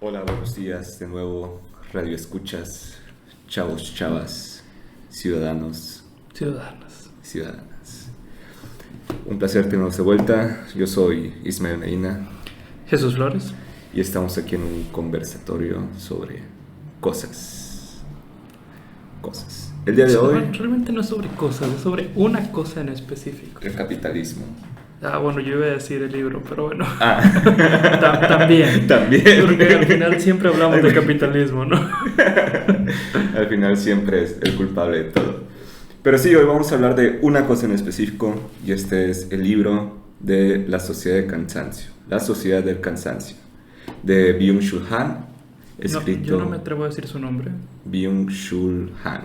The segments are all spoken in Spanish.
Hola, buenos días de nuevo, radio escuchas, chavos, chavas, ciudadanos, Ciudadanos. ciudadanas. Un placer tenernos de vuelta. Yo soy Ismael Medina Jesús Flores. y estamos aquí en un conversatorio sobre cosas. Cosas. El día de hoy, Realmente no es sobre cosas, es sobre una cosa en específico. el capitalismo. Bueno, yo iba a decir el libro, pero bueno. Ah, También. también. Porque al final siempre hablamos de capitalismo, ¿no? Al final siempre es el culpable de todo. Pero sí, hoy vamos a hablar de una cosa en específico y este es el libro de La Sociedad del Cansancio, La Sociedad del Cansancio, de Byung-Chul Han, No, escrito yo no me atrevo a decir su nombre. Byung-Chul Han.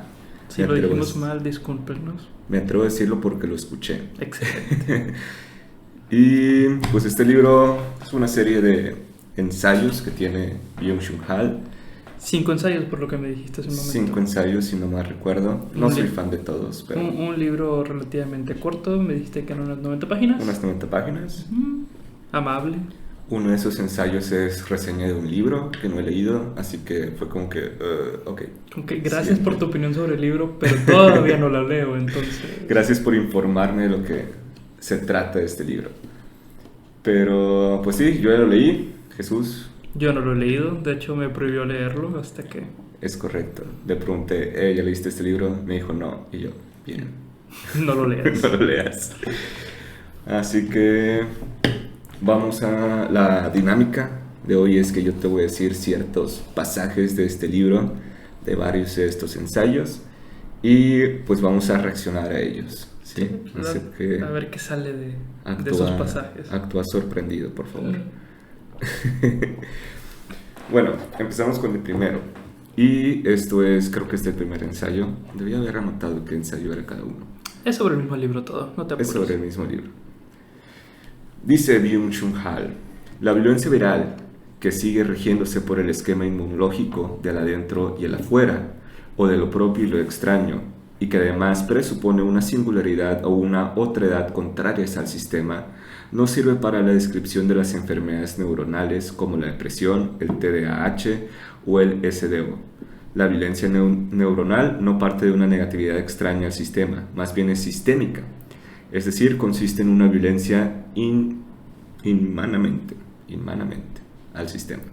Si Me lo atrevo dijimos a- mal, discúlpenos. Me atrevo a decirlo porque lo escuché. Excelente. Y pues este libro es una serie de ensayos que tiene Byung-Chul Han. 5 ensayos, por lo que me dijiste hace un momento. 5 ensayos, si no mal recuerdo. No Un soy li- fan de todos, pero Un libro relativamente corto, me dijiste que eran unas 90 páginas. unas 90 páginas. Amable. Uno de esos ensayos es reseña de un libro que no he leído, así que fue como que, ok. Ok, gracias por tu opinión sobre el libro, pero todavía no la leo, entonces... Gracias por informarme de lo que se trata de este libro. Pero, pues sí, yo ya lo leí. Jesús, Yo no lo he leído, de hecho me prohibió leerlo hasta que... es correcto. Le pregunté, ¿ya leíste este libro? Me dijo, no. Y yo, bien, No lo leas. no lo leas. Así que vamos a la dinámica de hoy. Es que yo te voy a decir ciertos pasajes de este libro, de varios de estos ensayos, y pues vamos a reaccionar a ellos. ¿Sí? Así que A ver qué sale de esos pasajes. actúa sorprendido, por favor. Bueno, empezamos con el primero. Y esto es, creo que este es el primer ensayo. Debía haber anotado qué ensayo era cada uno. Es sobre el mismo libro todo, no te Es apures. sobre el mismo libro. Dice Byung-Chul Han, la violencia viral, que sigue regiéndose por el esquema inmunológico del adentro y el afuera, o de lo propio y lo extraño, y que además presupone una singularidad o una otredad contrarias al sistema, no sirve para la descripción de las enfermedades neuronales como la depresión, el TDAH o el SDO. La violencia neuronal no parte de una negatividad extraña al sistema, más bien es sistémica. Es decir, consiste en una violencia inmanente al sistema.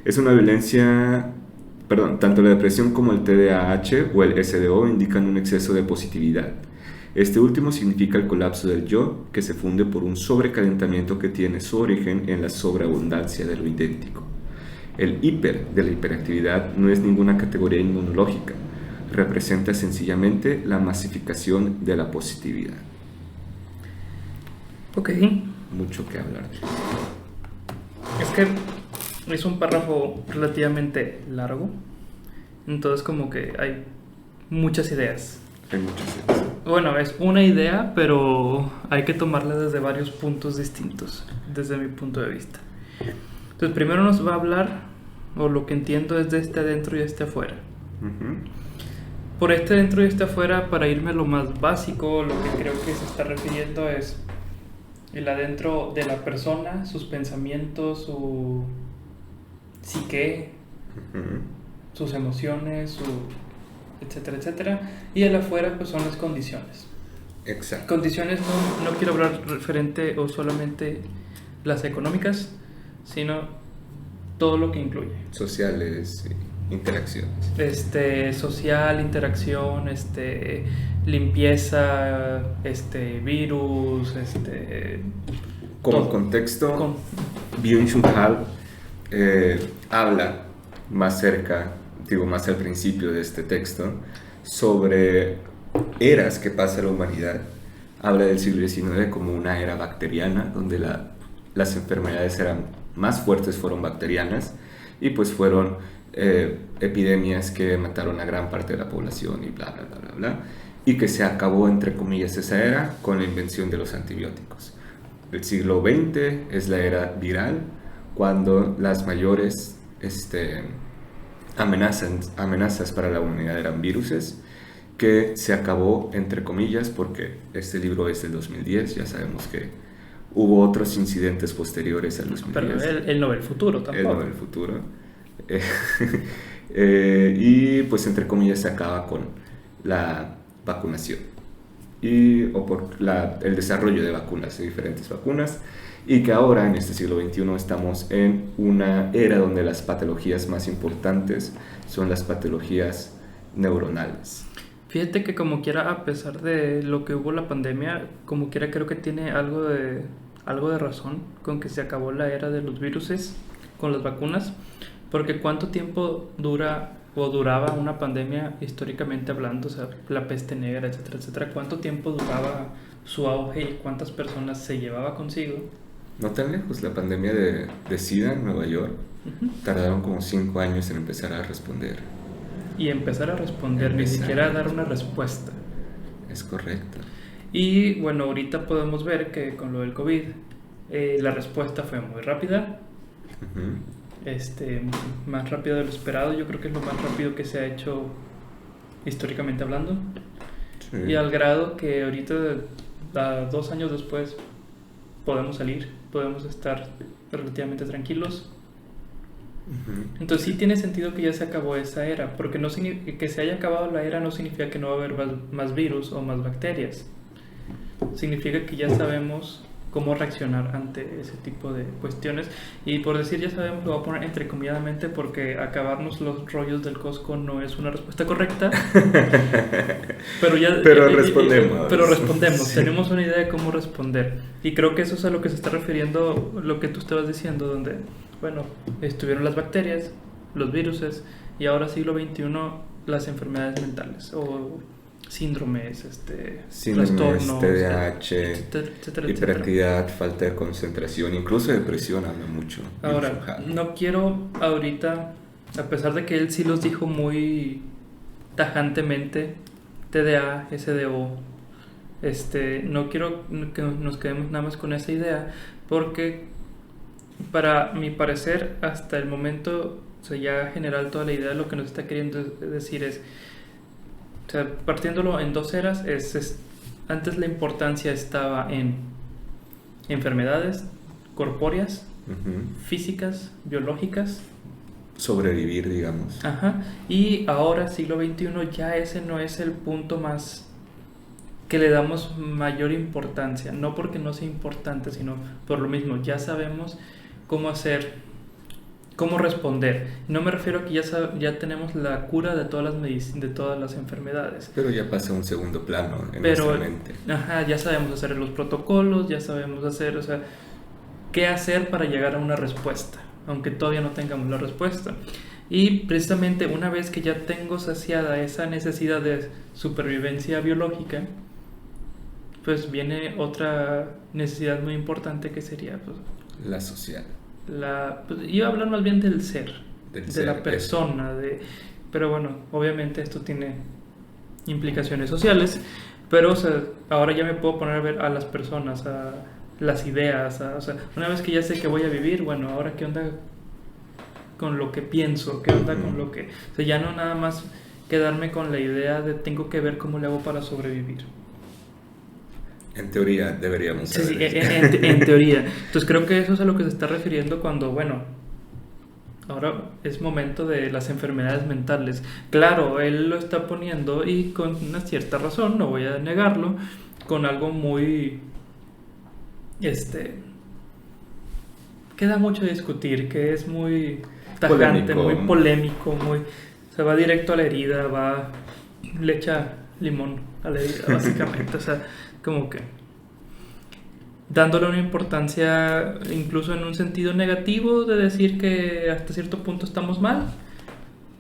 Es una violencia, tanto la depresión como el TDAH o el SDO indican un exceso de positividad. Este último significa el colapso del yo, que se funde por un sobrecalentamiento que tiene su origen en la sobreabundancia de lo idéntico. El hiper de la hiperactividad no es ninguna categoría inmunológica, representa sencillamente la masificación de la positividad. Ok, Mucho que hablar de esto. es que es un párrafo relativamente largo, entonces como que hay muchas ideas. Hay muchas ideas. Bueno, es una idea, pero hay que tomarla desde varios puntos distintos, desde mi punto de vista. Entonces, primero nos va a hablar, o lo que entiendo es de este adentro y este afuera. Ujú. Por este adentro y este afuera, para irme a lo más básico, lo que creo que se está refiriendo es el adentro de la persona, sus pensamientos, su psique, Ujú. sus emociones, su etcétera, etcétera. Y el afuera, pues son las condiciones. Exacto. Condiciones no quiero hablar referente o solamente las económicas, sino todo lo que incluye. Sociales y interacciones. Social, interacción, limpieza, virus, Como todo. contexto, Byung-Chul Han habla más más al principio de este texto, sobre eras que pasa la humanidad. Habla del siglo XIX como una era bacteriana, donde las enfermedades eran más fuertes, fueron bacterianas, y pues fueron epidemias que mataron a gran parte de la población y bla, bla, bla, bla, bla, y que se acabó, entre comillas, esa era con la invención de los antibióticos. El siglo XX es la era viral, cuando las mayores amenazas para la humanidad eran viruses, que se acabó, entre comillas, porque este libro es del 2010, ya sabemos que hubo otros incidentes posteriores al 2010. Pero él no ve el futuro tampoco. Él no ve el futuro. Eh, y pues entre comillas se acaba con la vacunación o por el desarrollo de vacunas, de diferentes vacunas, y que ahora en este siglo XXI estamos en una era donde las patologías más importantes son las patologías neuronales. Fíjate que como quiera, a pesar de lo que hubo la pandemia, como quiera creo que tiene algo de razón con que se acabó la era de los viruses con las vacunas, porque cuánto tiempo dura o duraba una pandemia históricamente hablando, o sea, la peste negra, etcétera, etcétera, cuánto tiempo duraba su auge y cuántas personas se llevaba consigo. No tan lejos, la pandemia de SIDA en Nueva York, tardaron como 5 años en empezar a responder. Y empezar a responder, ni siquiera a dar una respuesta. Es correcto. Y bueno, ahorita podemos ver que con lo del COVID, la respuesta fue muy rápida. Más rápido de lo esperado. Yo creo que es lo más rápido que se ha hecho históricamente hablando. Sí. Y al grado que ahorita, 2 años después, podemos salir, podemos estar relativamente tranquilos. Entonces sí tiene sentido que ya se acabó esa era, porque no que se haya acabado la era no significa que no va a haber más virus o más bacterias. Significa que ya sabemos cómo reaccionar ante ese tipo de cuestiones. Y por decir ya sabemos, lo voy a poner entrecomilladamente porque acabarnos los rollos del Costco no es una respuesta correcta. Pero respondemos. Pero respondemos, sí. Tenemos una idea de cómo responder. Y creo que eso es a lo que se está refiriendo lo que tú estabas diciendo, donde, bueno, estuvieron las bacterias, los viruses, y ahora siglo XXI las enfermedades mentales o síndromes, trastornos, TDAH, etcétera, hiperactividad, falta de concentración, incluso depresión habla mucho. Ahora, no quiero ahorita, a pesar de que él sí los dijo muy tajantemente, TDA, SDO, no quiero que nos quedemos nada más con esa idea, porque para mi parecer, hasta el momento, o sea, ya general toda la idea de lo que nos está queriendo decir es, o sea, partiéndolo en 2 eras, antes la importancia estaba en enfermedades corpóreas, físicas, biológicas. Sobrevivir, digamos. Ajá. Y ahora, siglo XXI, ya ese no es el punto más que le damos mayor importancia. No porque no sea importante, sino por lo mismo. Ya sabemos cómo hacer, cómo responder. No me refiero a que ya tenemos la cura de todas las enfermedades. Pero ya pasa a un segundo plano en nuestra mente. Ajá, ya sabemos hacer los protocolos, ya sabemos hacer, o sea, qué hacer para llegar a una respuesta, aunque todavía no tengamos la respuesta. Y precisamente una vez que ya tengo saciada esa necesidad de supervivencia biológica, pues viene otra necesidad muy importante que sería, pues, la social. Pues, iba a hablar más bien del ser, de la persona, pero bueno, obviamente esto tiene implicaciones sociales, pero o sea, ahora ya me puedo poner a ver a las personas, a las ideas, o sea, una vez que ya sé que voy a vivir, bueno, ahora qué onda con lo que pienso, qué onda con lo que, o sea, ya no nada más quedarme con la idea de tengo que ver cómo le hago para sobrevivir. En teoría deberíamos saber. Sí, en teoría. Entonces creo que eso es a lo que se está refiriendo cuando, bueno, ahora es momento de las enfermedades mentales. Claro, él lo está poniendo y con una cierta razón, no voy a negarlo, con algo muy, que da mucho a discutir, que es muy tajante, muy polémico, se va directo a la herida, le echa limón a la herida, básicamente, o sea, como que dándole una importancia incluso en un sentido negativo de decir que hasta cierto punto estamos mal,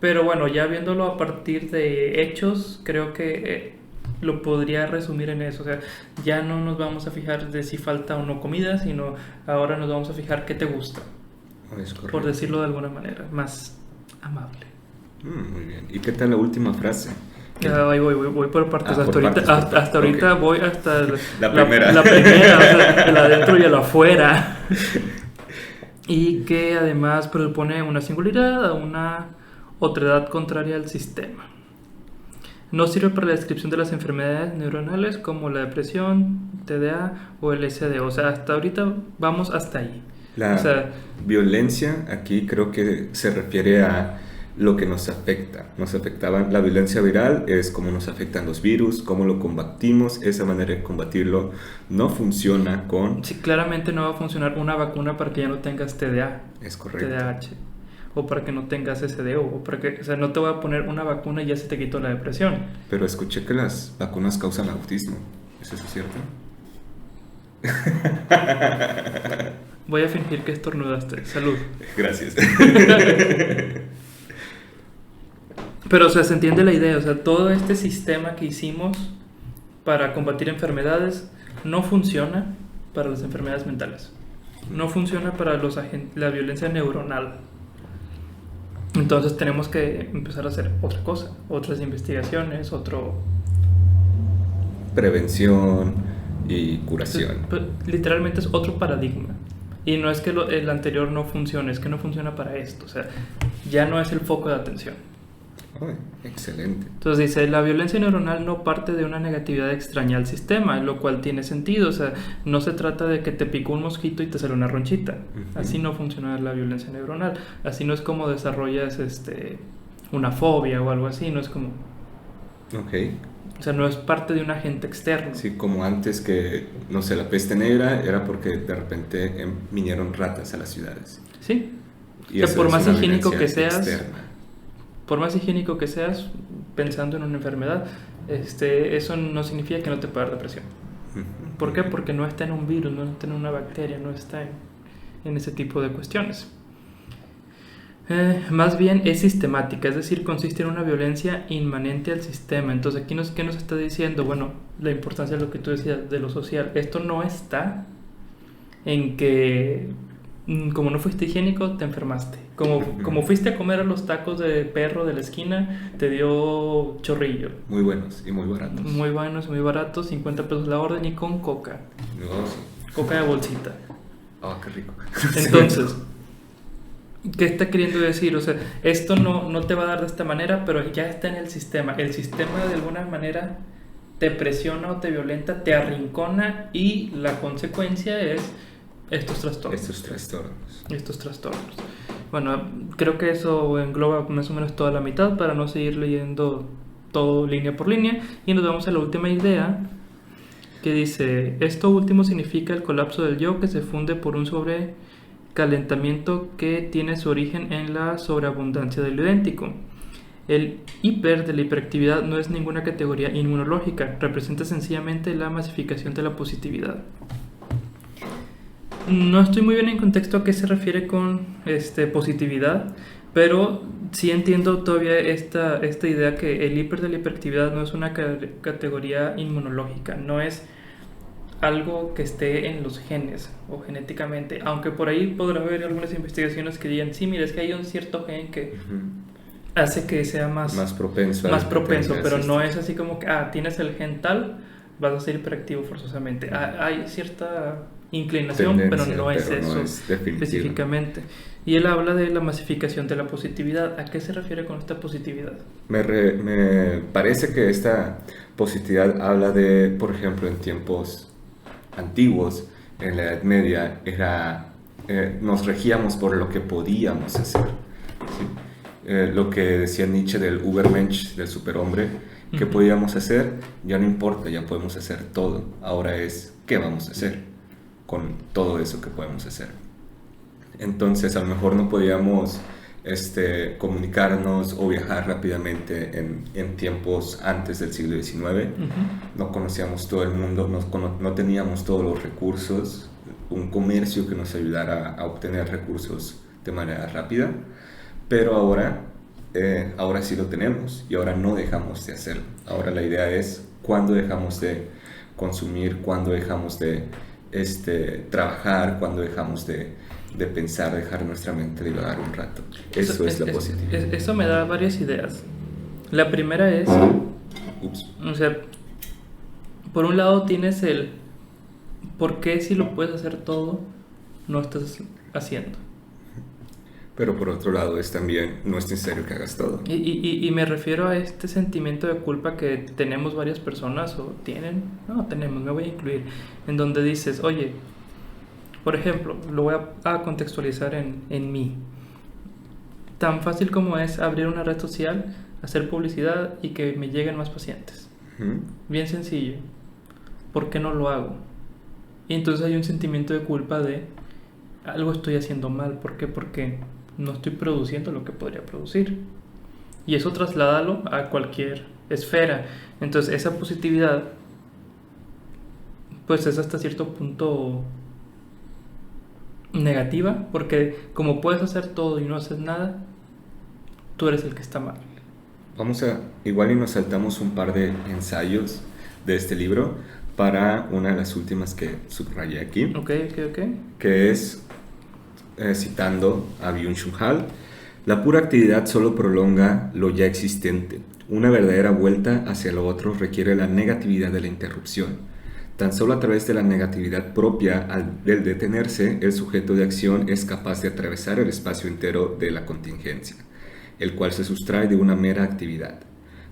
pero bueno, ya viéndolo a partir de hechos, creo que lo podría resumir en eso, o sea, ya no nos vamos a fijar de si falta o no comida, sino ahora nos vamos a fijar qué te gusta, por decirlo de alguna manera, más amable. Muy bien, ¿y qué tal la última frase? Voy por partes. Hasta ahorita okay. Voy hasta la primera, o sea, el adentro y el afuera. Y que además propone una singularidad a una otredad contraria al sistema. No sirve para la descripción de las enfermedades neuronales como la depresión, TDA o el SDO. O sea, hasta ahorita vamos hasta ahí. La O sea, violencia aquí creo que se refiere a lo que nos afecta. Nos afectaban, la violencia viral es cómo nos afectan los virus, cómo lo combatimos. Esa manera de combatirlo no funciona con... sí, claramente no va a funcionar una vacuna para que ya no tengas TDA, Es correcto. TDAH, o para que no tengas SDO, o para que, o sea, no te voy a poner una vacuna y ya se te quitó la depresión. Pero escuché que las vacunas causan autismo. ¿Es eso cierto? Voy a fingir que estornudaste. Salud. Gracias. Pero, o sea, se entiende la idea. O sea, todo este sistema que hicimos para combatir enfermedades no funciona para las enfermedades mentales. No funciona para la violencia neuronal. Entonces tenemos que empezar a hacer otra cosa, otras investigaciones, Prevención y curación. literalmente es otro paradigma. Y no es que el anterior no funcione, es que no funciona para esto. O sea, ya no es el foco de atención. Ay, excelente. Entonces dice, la violencia neuronal no parte de una negatividad extraña al sistema, lo cual tiene sentido. O sea, no se trata de que te picó un mosquito y te sale una ronchita. Así no funciona la violencia neuronal. Así no es como desarrollas una fobia o algo así. No es como... Ok. O sea, no es parte de un agente externo. Sí, como antes que, no sé, la peste negra era porque de repente vinieron ratas a las ciudades. Sí. Y O sea, eso por es más una higiénico violencia que seas, externa. por más higiénico que seas, pensando en una enfermedad, eso no significa que no te pueda dar depresión. ¿Por qué? Porque no está en un virus, no está en una bacteria, no está en ese tipo de cuestiones. Más bien es sistemática, es decir, consiste en una violencia inmanente al sistema. Entonces, aquí ¿qué nos está diciendo? Bueno, la importancia de lo que tú decías, de lo social. Esto no está en que, como no fuiste higiénico, te enfermaste. Como fuiste a comer a los tacos de perro de la esquina, te dio chorrillo. Muy buenos y muy baratos. Muy buenos, muy baratos, 50 pesos la orden y con coca. No, sí. Coca de bolsita. Oh, qué rico. Entonces, ¿qué está queriendo decir? O sea, esto no te va a dar de esta manera, pero ya está en el sistema. El sistema de alguna manera te presiona o te violenta, te arrincona y la consecuencia es estos trastornos. Estos trastornos. Bueno, creo que eso engloba más o menos toda la mitad para no seguir leyendo todo línea por línea. Y nos vamos a la última idea que dice, esto último significa el colapso del yo que se funde por un sobrecalentamiento que tiene su origen en la sobreabundancia de lo idéntico. El hiper de la hiperactividad no es ninguna categoría inmunológica, representa sencillamente la masificación de la positividad. No estoy muy bien en contexto a qué se refiere con positividad, pero sí entiendo todavía esta idea que el hiper de la hiperactividad no es una categoría inmunológica, no es algo que esté en los genes o genéticamente, aunque por ahí podrá haber algunas investigaciones que digan, sí, mira, es que hay un cierto gen que hace que sea más propenso, pero no es así como que, tienes el gen tal, vas a ser hiperactivo forzosamente. Hay cierta inclinación, pero no es eso específicamente. Y él habla de la masificación de la positividad. ¿A qué se refiere con esta positividad? Me parece que esta positividad habla de, por ejemplo, en tiempos antiguos, en la Edad Media, nos regíamos por lo que podíamos hacer. ¿Sí? Lo que decía Nietzsche del Übermensch, del superhombre, que podíamos hacer, ya no importa, ya podemos hacer todo. Ahora es, ¿qué vamos a hacer con todo eso que podemos hacer? Entonces, a lo mejor no podíamos comunicarnos o viajar rápidamente en tiempos antes del siglo XIX. No conocíamos todo el mundo, no teníamos todos los recursos, un comercio que nos ayudara a obtener recursos de manera rápida, pero ahora sí lo tenemos y ahora no dejamos de hacerlo. Ahora la idea es cuándo dejamos de consumir, cuándo dejamos de trabajar, cuándo dejamos de pensar, dejar nuestra mente divagar un rato. Eso es la positividad. Eso me da varias ideas. La primera es, o sea, por un lado tienes el por qué si lo puedes hacer todo, no estás haciendo. Pero por otro lado es también, no es necesario que hagas todo. Y me refiero a este sentimiento de culpa que tenemos varias personas, o tienen, no tenemos, me voy a incluir, en donde dices, oye, Por ejemplo, lo voy a contextualizar en mí. Tan fácil como es abrir una red social, hacer publicidad y que me lleguen más pacientes. Bien sencillo. ¿Por qué no lo hago? Y entonces hay un sentimiento de culpa de algo estoy haciendo mal. ¿Por qué? Porque no estoy produciendo lo que podría producir. Y eso trasládalo a cualquier esfera. Entonces esa positividad pues es hasta cierto punto negativa, porque como puedes hacer todo y no haces nada, tú eres el que está mal. Igual y nos saltamos un par de ensayos de este libro para una de las últimas que subrayé aquí. Ok. Que es, citando a Byung-Chul Han, la pura actividad solo prolonga lo ya existente. Una verdadera vuelta hacia lo otro requiere la negatividad de la interrupción. Tan solo a través de la negatividad propia del detenerse, el sujeto de acción es capaz de atravesar el espacio entero de la contingencia, el cual se sustrae de una mera actividad.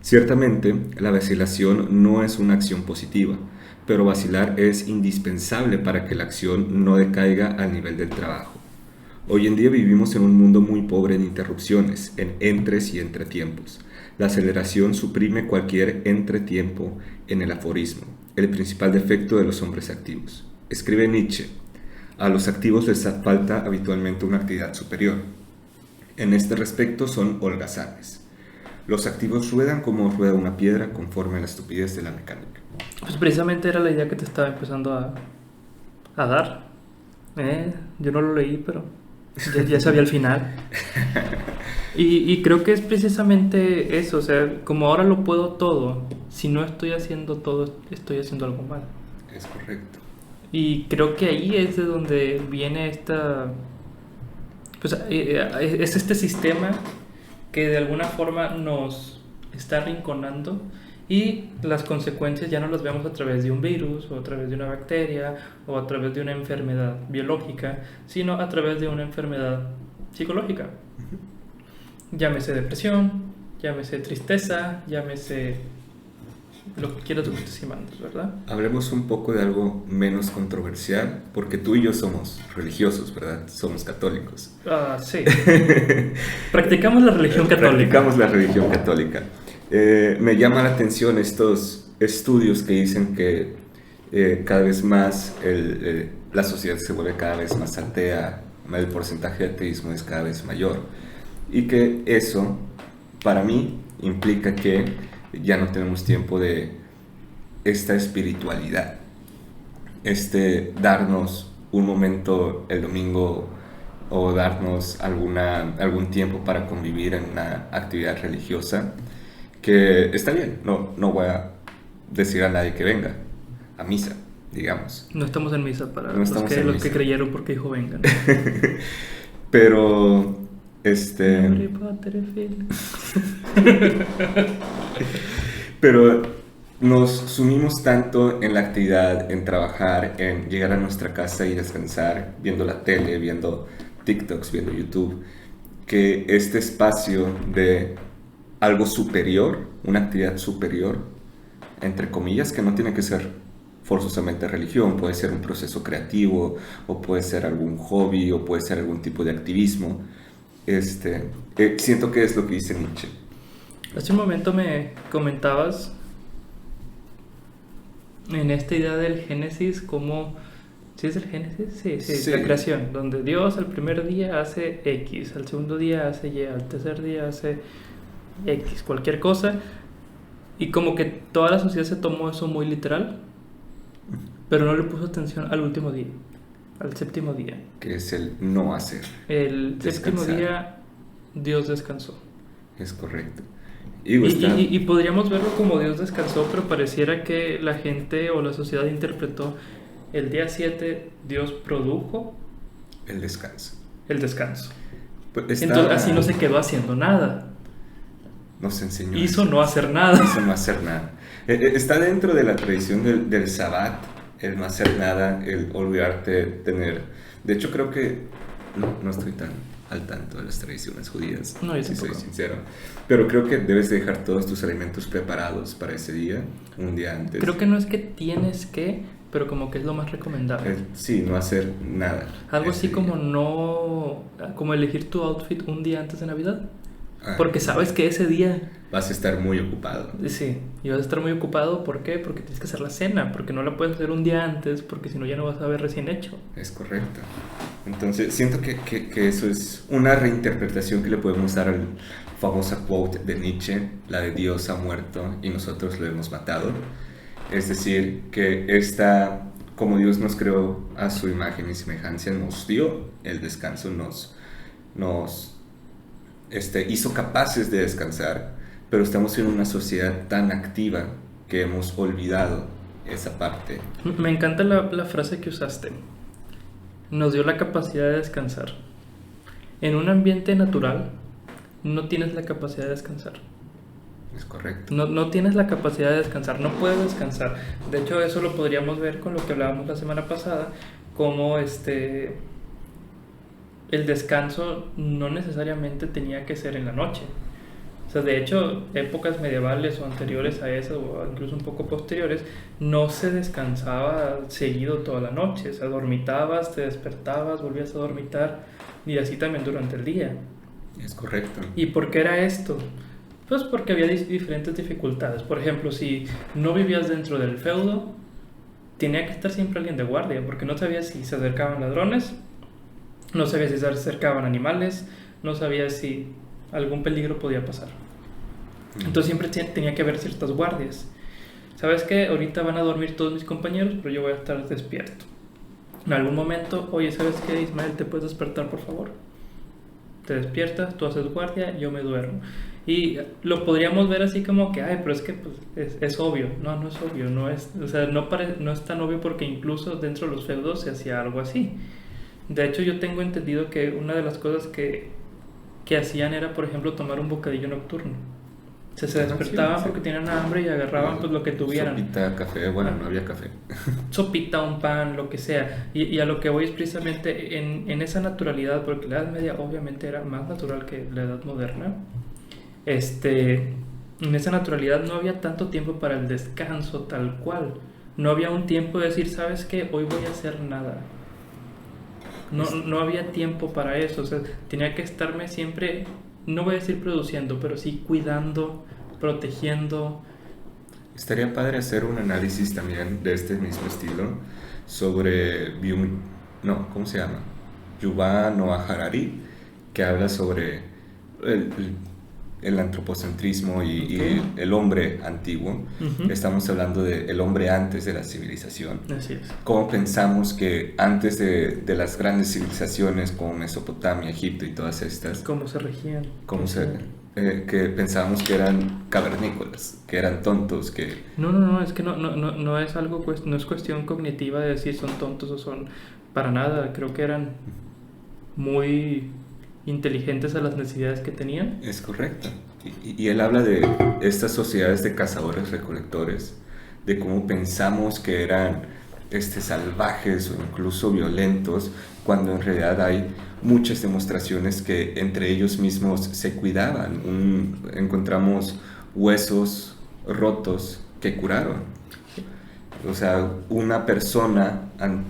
Ciertamente, la vacilación no es una acción positiva, pero vacilar es indispensable para que la acción no decaiga al nivel del trabajo. Hoy en día vivimos en un mundo muy pobre en interrupciones, en entres y entretiempos. La aceleración suprime cualquier entretiempo en el aforismo, el principal defecto de los hombres activos. Escribe Nietzsche: a los activos les falta habitualmente una actividad superior. En este respecto son holgazanes. Los activos ruedan como rueda una piedra conforme a la estupidez de la mecánica. Pues precisamente era la idea que te estaba empezando a dar. Yo no lo leí, pero ya sabía el final. Y creo que es precisamente eso, o sea, como ahora lo puedo todo, si no estoy haciendo todo, estoy haciendo algo mal. Es correcto. Y creo que ahí es de donde viene es este sistema que de alguna forma nos está arrinconando, y las consecuencias ya no las vemos a través de un virus o a través de una bacteria o a través de una enfermedad biológica, sino a través de una enfermedad psicológica. Llámese depresión, llámese tristeza, llámese lo que quieras, gustes y mandos, ¿verdad? Hablemos un poco de algo menos controversial, porque tú y yo somos religiosos, ¿verdad? Somos católicos. Sí. Practicamos la religión católica. Practicamos la religión católica. Me llama la atención estos estudios que dicen que cada vez más la sociedad se vuelve cada vez más atea, el porcentaje de ateísmo es cada vez mayor, y que eso, para mí, implica que ya no tenemos tiempo de esta espiritualidad, darnos un momento el domingo o darnos algún tiempo para convivir en una actividad religiosa, que está bien, no voy a decir a nadie que venga a misa, digamos. No estamos en misa para los que creyeron porque dijo vengan. Pero Harry Potter es feliz. Pero nos sumimos tanto en la actividad, en trabajar, en llegar a nuestra casa y descansar, viendo la tele, viendo TikToks, viendo YouTube, que este espacio de algo superior, una actividad superior, entre comillas, que no tiene que ser forzosamente religión, puede ser un proceso creativo, o puede ser algún hobby, o puede ser algún tipo de activismo. Siento que es lo que dice Nietzsche. Hace un momento me comentabas en esta idea del Génesis, como... ¿Sí es el Génesis? Sí, la creación, donde Dios al primer día hace X, al segundo día hace Y, al tercer día hace X, cualquier cosa, y como que toda la sociedad se tomó eso muy literal, pero no le puso atención al último día, al séptimo día. Que es el no hacer. El Descansar. séptimo día Dios descansó. Es correcto. Y podríamos verlo como Dios descansó, pero pareciera que la gente o la sociedad interpretó el día 7 Dios produjo el descanso. Entonces así no se quedó haciendo nada. Nos enseñó. Hizo no hacer nada. Está dentro de la tradición del Sabbat, el no hacer nada, el olvidarte de tener. De hecho, creo que no estoy tan al tanto de las tradiciones judías, no, yo si soy tampoco. sincero. Pero creo que debes dejar todos tus alimentos preparados para ese día, un día antes. Creo que no es que tienes que, pero como que es lo más recomendable. Sí, no hacer nada. Algo así ese como día. no, como elegir tu outfit un día antes de Navidad, Ah, porque sabes que ese día, vas a estar muy ocupado. sí, y vas a estar muy ocupado. ¿Por qué? Porque tienes que hacer la cena, porque no la puedes hacer un día antes, porque si no ya no vas a ver recién hecho. Es correcto. Entonces, siento que eso es una reinterpretación que le podemos dar al famosa quote de Nietzsche, la de Dios ha muerto y nosotros lo hemos matado. Es decir, que como Dios nos creó a su imagen y semejanza, nos dio el descanso, nos hizo capaces de descansar, pero estamos en una sociedad tan activa que hemos olvidado esa parte. Me encanta la frase que usaste. Nos dio la capacidad de descansar. En un ambiente natural no tienes la capacidad de descansar. Es correcto. No tienes la capacidad de descansar, no puedes descansar. De hecho, eso lo podríamos ver con lo que hablábamos la semana pasada, como el descanso no necesariamente tenía que ser en la noche. O sea, de hecho, épocas medievales o anteriores a esas, o incluso un poco posteriores, no se descansaba seguido toda la noche. O sea, dormitabas, te despertabas, volvías a dormitar, y así también durante el día. Es correcto. ¿Y por qué era esto? Pues porque había diferentes dificultades. Por ejemplo, si no vivías dentro del feudo, tenía que estar siempre alguien de guardia, porque no sabías si se acercaban ladrones, no sabías si se acercaban animales, no sabías si algún peligro podía pasar. Entonces siempre tenía que haber ciertas guardias. ¿Sabes qué? Ahorita van a dormir todos mis compañeros, pero yo voy a estar despierto. En algún momento, oye, ¿sabes qué, Ismael? ¿Te puedes despertar, por favor? Te despiertas, tú haces guardia, yo me duermo. Y lo podríamos ver así como que, ay, pero es que pues, es obvio. No, no es obvio, no es, o sea, no es tan obvio, porque incluso dentro de los feudos se hacía algo así. De hecho, yo tengo entendido que una de las cosas que hacían era, por ejemplo, tomar un bocadillo nocturno. O sea, se despertaban Sí. porque tenían hambre y agarraban pues lo que tuvieran. Sopita, café, bueno, no había café. Sopita, un pan, lo que sea. Y a lo que voy es precisamente en esa naturalidad, porque la Edad Media obviamente era más natural que la Edad Moderna. En esa naturalidad no había tanto tiempo para el descanso tal cual. No había un tiempo de decir, ¿sabes qué? Hoy voy a hacer nada. No había tiempo para eso. O sea, tenía que estarme siempre, no voy a decir produciendo, pero sí cuidando, protegiendo. Estaría padre hacer un análisis también de este mismo estilo sobre ¿cómo se llama? Yuval Noah Harari, que habla sobre el antropocentrismo y el hombre antiguo. Uh-huh. Estamos hablando del hombre antes de la civilización. Así es. Cómo pensamos que antes de las grandes civilizaciones como Mesopotamia, Egipto y todas estas, ¿Cómo se regían? que pensábamos que eran cavernícolas, que eran tontos, que... No, es que no es algo, no es cuestión cognitiva de decir son tontos o son, para nada. Creo que eran muy inteligentes a las necesidades que tenían. Es correcto. Y él habla de estas sociedades de cazadores-recolectores, de cómo pensamos que eran salvajes o incluso violentos, cuando en realidad hay muchas demostraciones que entre ellos mismos se cuidaban. Encontramos huesos rotos que curaron. O sea, una persona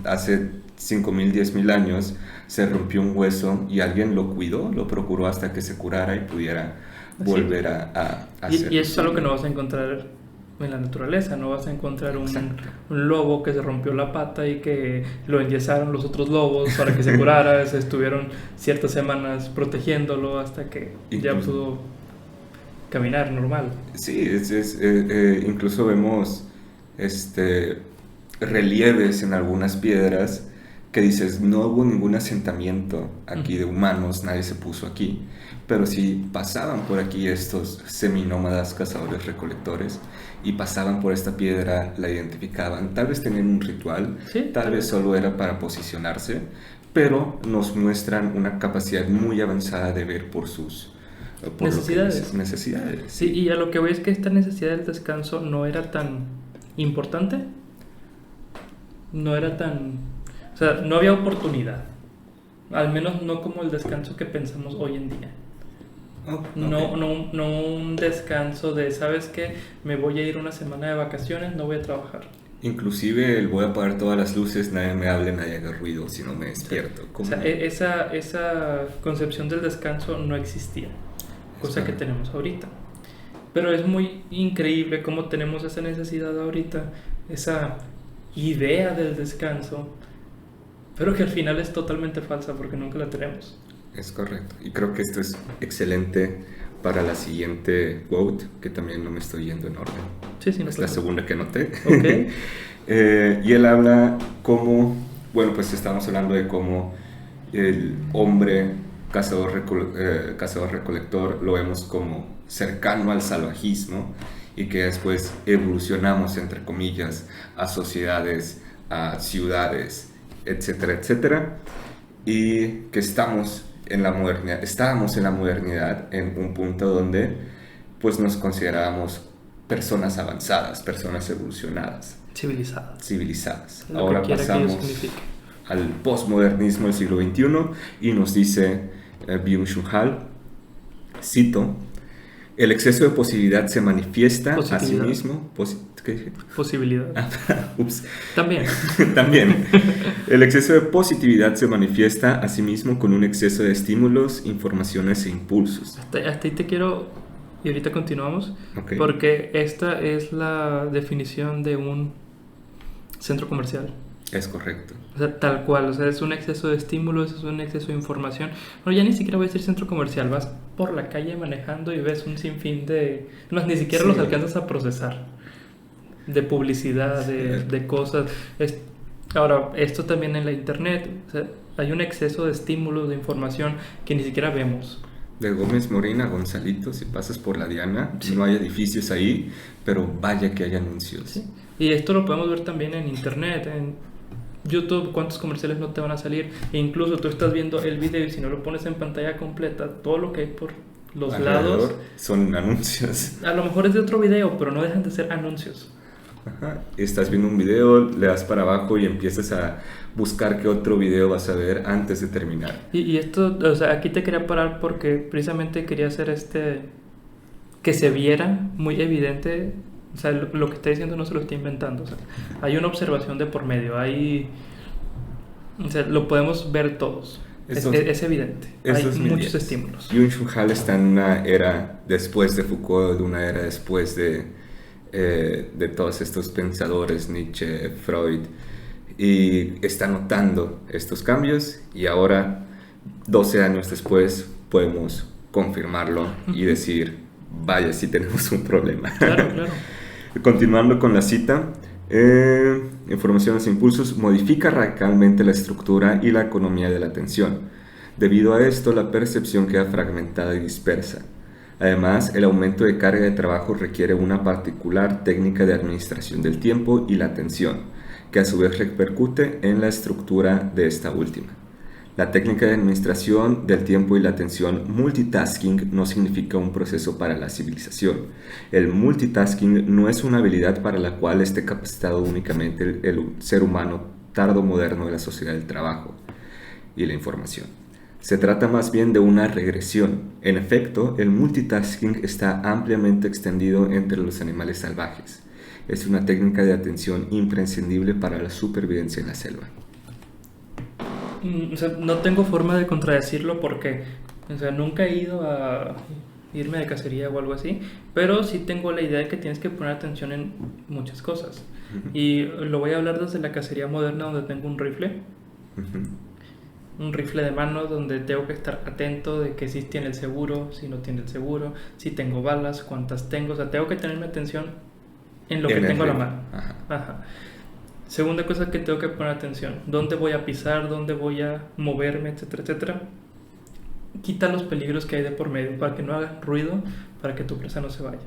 hace 5.000, 10.000 años se rompió un hueso y alguien lo cuidó, lo procuró hasta que se curara y pudiera volver a hacerlo. Y eso es algo que no vas a encontrar en la naturaleza. No vas a encontrar un lobo que se rompió la pata y que lo enyesaron los otros lobos para que se curara. Se estuvieron ciertas semanas protegiéndolo hasta que ya pudo caminar normal. Sí, incluso vemos relieves en algunas piedras que dices, no hubo ningún asentamiento aquí de humanos, nadie se puso aquí, pero si pasaban por aquí estos seminómadas cazadores recolectores y pasaban por esta piedra, la identificaban, tal vez tenían un ritual, ¿Sí? tal vez solo era para posicionarse, pero nos muestran una capacidad muy avanzada de ver por necesidades. Sí, y a lo que voy es que esta necesidad del descanso no era tan importante, o sea, no había oportunidad, al menos no como el descanso que pensamos hoy en día. No un descanso de, ¿sabes qué? Me voy a ir una semana de vacaciones, no voy a trabajar. Inclusive el voy a apagar todas las luces, nadie me hable, nadie haga ruido si no me despierto. O sea, esa concepción del descanso no existía, cosa que tenemos ahorita. Pero es muy increíble cómo tenemos esa necesidad ahorita, esa idea del descanso, pero que al final es totalmente falsa porque nunca la tenemos. Es correcto. Y creo que esto es excelente para la siguiente quote, que también no me estoy yendo en orden. Sí, no es la segunda que noté. Okay. Y él habla cómo, bueno, pues estamos hablando de cómo el hombre cazador-recolector lo vemos como cercano al salvajismo y que después evolucionamos, entre comillas, a sociedades, a ciudades, etcétera, etcétera, y que estábamos en la modernidad en un punto donde pues nos considerábamos personas avanzadas, personas evolucionadas, civilizadas. Ahora pasamos al postmodernismo del siglo XXI y nos dice Byung-Chul Han, cito: el exceso de positividad se manifiesta a sí mismo. ¿Qué dije? Posibilidad. Ups. También. También. El exceso de positividad se manifiesta a sí mismo con un exceso de estímulos, informaciones e impulsos. Hasta ahí te quiero, y ahorita continuamos, Okay. Porque esta es la definición de un centro comercial. Es correcto. O sea, tal cual, o sea, es un exceso de estímulos, es un exceso de información. Bueno, ya ni siquiera voy a decir centro comercial, vas por la calle manejando y ves un sinfín de... No, ni siquiera los alcanzas a procesar. De publicidad, de cosas. Ahora, esto también en la internet, o sea, hay un exceso de estímulos, de información que ni siquiera vemos. De Gómez Morín a Gonzalito, si pasas por la Diana, no hay edificios ahí, pero vaya que hay anuncios. Sí. Y esto lo podemos ver también en internet, en YouTube, cuántos comerciales no te van a salir. E incluso tú estás viendo el video y si no lo pones en pantalla completa, todo lo que hay por los lados son anuncios. A lo mejor es de otro video, pero no dejan de ser anuncios. Ajá. Estás viendo un video, le das para abajo y empiezas a buscar qué otro video vas a ver antes de terminar. Y esto, o sea, aquí te quería parar porque precisamente quería hacer que se viera muy evidente. O sea, lo que está diciendo no se lo está inventando. O sea, hay una observación de por medio, o sea, lo podemos ver todos. Es evidente. Hay muchos estímulos. Byung-Chul Han está en una era después de Foucault, de una era después de todos estos pensadores, Nietzsche, Freud, y está notando estos cambios y ahora, 12 años después, podemos confirmarlo y decir, vaya, sí tenemos un problema. Claro. Continuando con la cita, informaciones e impulsos modifica radicalmente la estructura y la economía de la atención. Debido a esto, la percepción queda fragmentada y dispersa. Además, el aumento de carga de trabajo requiere una particular técnica de administración del tiempo y la atención, que a su vez repercute en la estructura de esta última. La técnica de administración del tiempo y la atención, multitasking, no significa un proceso para la civilización. El multitasking no es una habilidad para la cual esté capacitado únicamente el ser humano tardomoderno de la sociedad del trabajo y la información. Se trata más bien de una regresión. En efecto, el multitasking está ampliamente extendido entre los animales salvajes. Es una técnica de atención imprescindible para la supervivencia en la selva. O sea, no tengo forma de contradecirlo porque, o sea, nunca he ido a irme de cacería o algo así, pero sí tengo la idea de que tienes que poner atención en muchas cosas. Y lo voy a hablar desde la cacería moderna, donde tengo un rifle. Un rifle de mano donde tengo que estar atento de que si tiene el seguro, si no tiene el seguro, si tengo balas, cuántas tengo. O sea, tengo que tenerme atención en lo que tengo a la mano. Ajá. Segunda cosa que tengo que poner atención, dónde voy a pisar, dónde voy a moverme, etcétera, etcétera. Quita los peligros que hay de por medio para que no hagan ruido, para que tu presa no se vaya.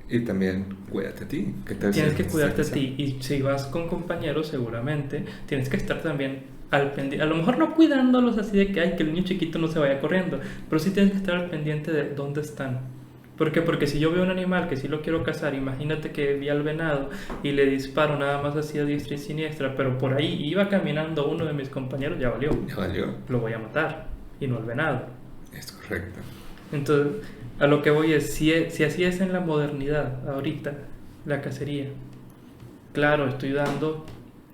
Y también cuídate a ti. Tienes que cuidarte a ti. Y si vas con compañeros, seguramente tienes que estar también al pendiente. A lo mejor no cuidándolos así de que el niño chiquito no se vaya corriendo, pero sí tienes que estar al pendiente de dónde están. ¿Por qué? Porque si yo veo un animal que sí lo quiero cazar, imagínate que vi al venado y le disparo nada más así a diestra y siniestra, pero por ahí iba caminando uno de mis compañeros, ya valió. Lo voy a matar, y no al venado. Es correcto. Entonces, a lo que voy es, si así es en la modernidad, ahorita, la cacería, claro, estoy dando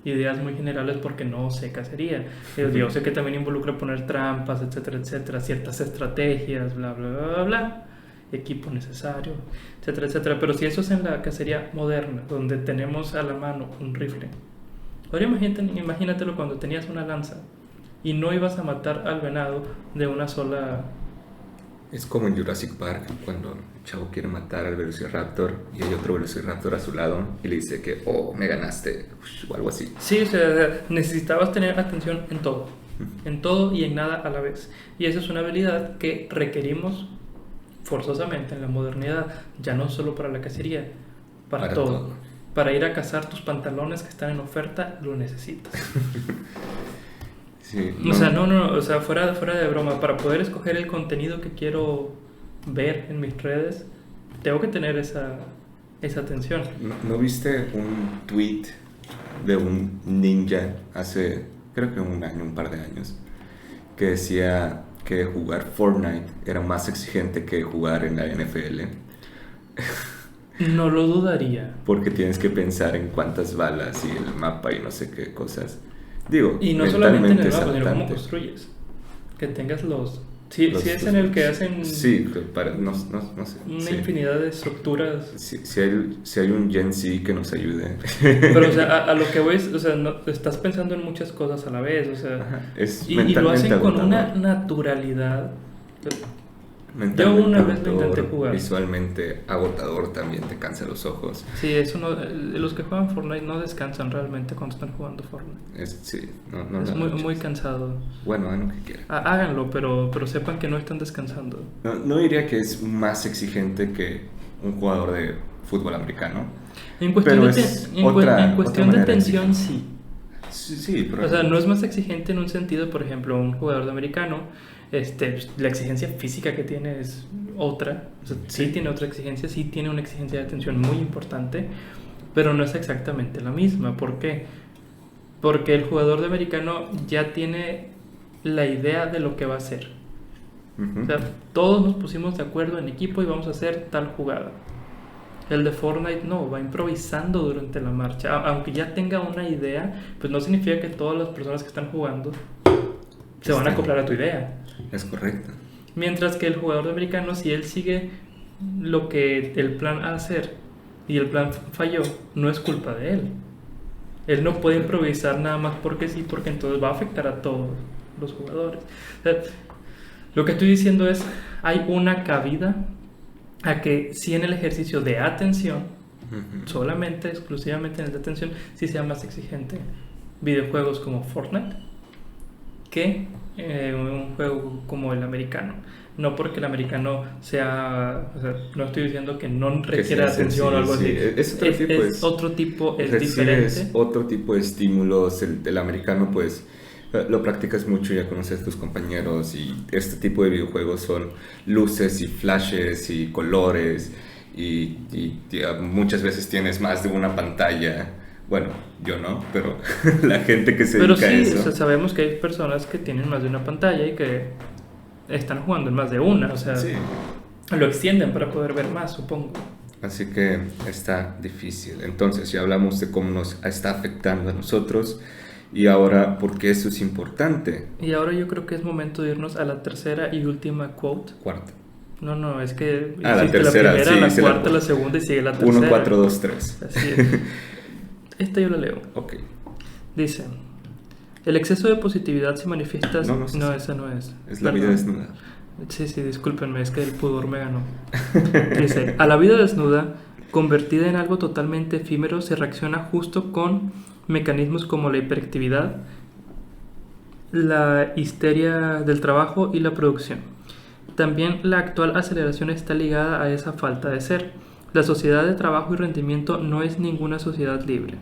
ideas muy generales porque no sé cacería. Yo sé que también involucra poner trampas, etcétera, etcétera, ciertas estrategias, bla, bla, bla, bla, bla, equipo necesario, etcétera, etcétera. Pero si eso es en la cacería moderna, donde tenemos a la mano un rifle. Ahora imagínatelo cuando tenías una lanza y no ibas a matar al venado de una sola... Es como en Jurassic Park, cuando el chavo quiere matar al Velociraptor y hay otro Velociraptor a su lado y le dice que, oh, me ganaste, o algo así. Sí, o sea, necesitabas tener atención en todo y en nada a la vez. Y esa es una habilidad que requerimos forzosamente en la modernidad, ya no solo para la cacería, para todo. Para ir a cazar tus pantalones que están en oferta, lo necesitas. Sí, o sea, fuera de broma, para poder escoger el contenido que quiero ver en mis redes, tengo que tener esa atención. ¿No viste un tweet de un ninja hace, creo que un par de años, que decía que jugar Fortnite era más exigente que jugar en la NFL? No lo dudaría. Porque tienes que pensar en cuántas balas y el mapa y no sé qué cosas. Digo, y no solamente en el mapa, sino cómo construyes. Que tengas los... Si es en el que hacen... Sí, no sé. Una infinidad de estructuras. Si hay un Gen Z que nos ayude. Pero, o sea, a lo que voy es... O sea, estás pensando en muchas cosas a la vez, o sea... Ajá, es y lo hacen agotador. Con una naturalidad... Yo una vez lo intenté jugar. Visualmente agotador, también te cansa los ojos. Sí, eso no, los que juegan Fortnite no descansan realmente cuando están jugando Fortnite. Sí, es muy cansado. Bueno, hagan lo que quieran. Háganlo, pero sepan que no están descansando. No diría que es más exigente que un jugador de fútbol americano. En cuestión de tensión, sí. Sí, pero... O sea, no es más exigente en un sentido, por ejemplo, un jugador de americano, la exigencia física que tiene es otra. O sea, sí tiene otra exigencia, sí tiene una exigencia de atención muy importante, pero no es exactamente la misma. ¿Por qué? Porque el jugador de americano ya tiene la idea de lo que va a hacer. O sea, todos nos pusimos de acuerdo en equipo y vamos a hacer tal jugada. El de Fortnite no, va improvisando durante la marcha. Aunque ya tenga una idea, pues no significa que todas las personas que están jugando se van a acoplar a tu idea. Es correcto. Mientras que el jugador de americano, si él sigue lo que el plan a hacer y el plan falló, no es culpa de él. Él no puede improvisar nada más porque sí, porque entonces va a afectar a todos los jugadores. O sea, lo que estoy diciendo es, hay una cabida a que si en el ejercicio de atención, solamente, exclusivamente en el de atención, sí sea más exigente videojuegos como Fortnite que un juego como el americano. No porque el americano sea, o sea, no estoy diciendo que no requiera atención o algo así. Es otro tipo, es diferente. Otro tipo de estímulos. El americano, pues, lo practicas mucho, ya conoces a tus compañeros, y este tipo de videojuegos son luces y flashes y colores y muchas veces tienes más de una pantalla. Bueno, yo no, pero la gente que se dedica a eso. Pero sí, sabemos que hay personas que tienen más de una pantalla y que están jugando en más de una, o sea, sí, lo extienden para poder ver más, supongo. Así que está difícil. Entonces, ya hablamos de cómo nos está afectando a nosotros. Y ahora, ¿por qué eso es importante? Y ahora yo creo que es momento de irnos a la tercera y última quote. Cuarta. No, es que la tercera, la primera, sí, la cuarta, la segunda y sigue la tercera. 1, 4, 2, 3. Así es. Esta yo la leo. Ok. Dice, el exceso de positividad se manifiesta... No, esa no es. Es la vida desnuda. Sí, discúlpenme, es que el pudor me ganó. Dice, a la vida desnuda, convertida en algo totalmente efímero, se reacciona justo con mecanismos como la hiperactividad, la histeria del trabajo y la producción. También la actual aceleración está ligada a esa falta de ser. La sociedad de trabajo y rendimiento no es ninguna sociedad libre.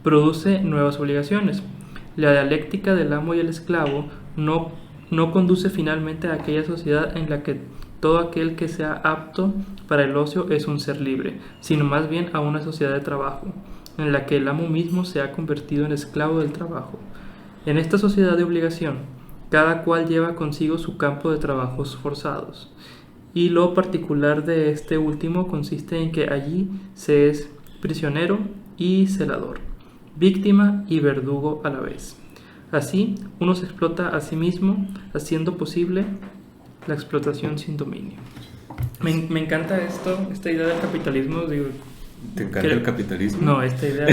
Produce nuevas obligaciones. La dialéctica del amo y el esclavo no conduce finalmente a aquella sociedad en la que todo aquel que sea apto para el ocio es un ser libre, sino más bien a una sociedad de trabajo, en la que el amo mismo se ha convertido en esclavo del trabajo. En esta sociedad de obligación, cada cual lleva consigo su campo de trabajos forzados, y lo particular de este último consiste en que allí se es prisionero y celador, víctima y verdugo a la vez. Así, uno se explota a sí mismo, haciendo posible la explotación sin dominio. Me encanta esta idea del capitalismo. Digo, ¿Te encanta el capitalismo? No, esta idea.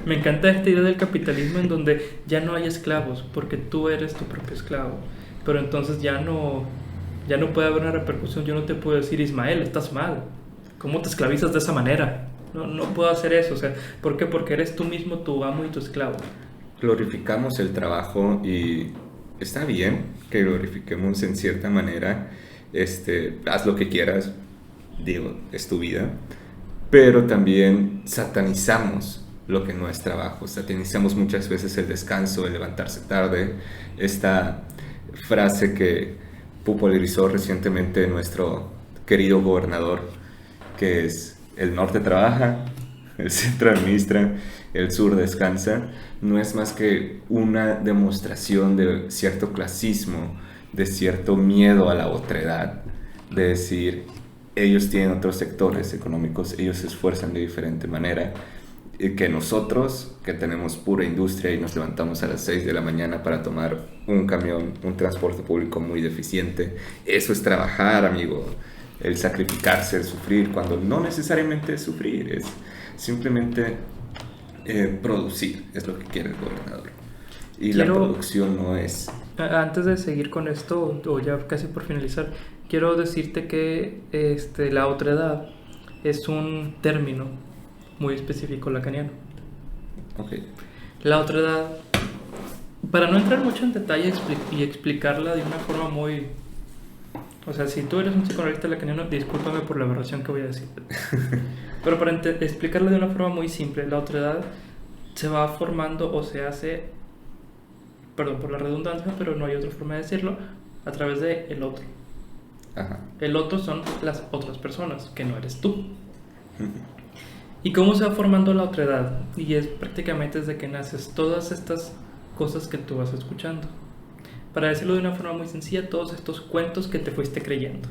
Me encanta esta idea del capitalismo en donde ya no hay esclavos, porque tú eres tu propio esclavo. Pero entonces ya no puede haber una repercusión. Yo no te puedo decir, Ismael, estás mal. ¿Cómo te esclavizas de esa manera? No puedo hacer eso. O sea, ¿por qué? Porque eres tú mismo tu amo y tu esclavo. Glorificamos el trabajo y está bien que glorifiquemos en cierta manera. Haz lo que quieras, digo, es tu vida. Pero también satanizamos lo que no es trabajo. Satanizamos muchas veces el descanso, el levantarse tarde. Esta frase que popularizó recientemente nuestro querido gobernador, que es: el norte trabaja, el centro administra, el sur descansa, no es más que una demostración de cierto clasismo, de cierto miedo a la otredad, de decir, ellos tienen otros sectores económicos, ellos se esfuerzan de diferente manera, que nosotros, que tenemos pura industria y nos levantamos a las 6 de la mañana para tomar un camión, un transporte público muy deficiente. Eso es trabajar, amigo. El sacrificarse, el sufrir, cuando no necesariamente es sufrir, es simplemente producir, es lo que quiere el gobernador. Y la producción no es... Antes de seguir con esto, o ya casi por finalizar, quiero decirte que la otredad es un término muy específico lacaniano. Okay. La otredad, para no entrar mucho en detalle y explicarla de una forma muy... O sea, si tú eres un psicoanalista lacaniano, discúlpame por la aberración que voy a decir. Pero para explicarla de una forma muy simple, la otredad se va formando o se hace, perdón por la redundancia, pero no hay otra forma de decirlo, a través de el otro. Ajá. El otro son las otras personas, que no eres tú. ¿Y cómo se va formando la otredad? Y es prácticamente desde que naces, todas estas cosas que tú vas escuchando. Para decirlo de una forma muy sencilla, todos estos cuentos que te fuiste creyendo,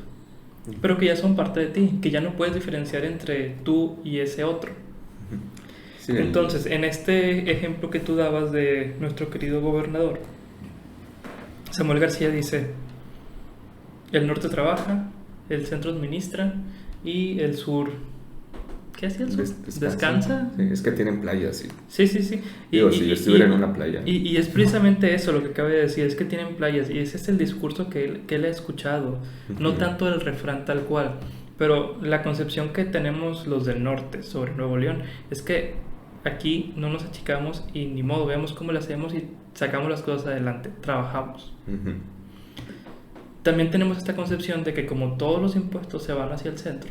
pero que ya son parte de ti, que ya no puedes diferenciar entre tú y ese otro. Sí. Entonces, en este ejemplo que tú dabas de nuestro querido gobernador, Samuel García dice: el norte trabaja, el centro administra y el sur... ¿Qué hacía el sur? ¿Descansa? Sí, es que tienen playas, sí. Sí. Digo, si yo estuviera en una playa. Y es precisamente eso lo que acabo de decir, es que tienen playas, y ese es el discurso que él ha escuchado, no tanto el refrán tal cual, pero la concepción que tenemos los del norte sobre Nuevo León es que aquí no nos achicamos y ni modo, vemos cómo lo hacemos y sacamos las cosas adelante, trabajamos. También tenemos esta concepción de que como todos los impuestos se van hacia el centro,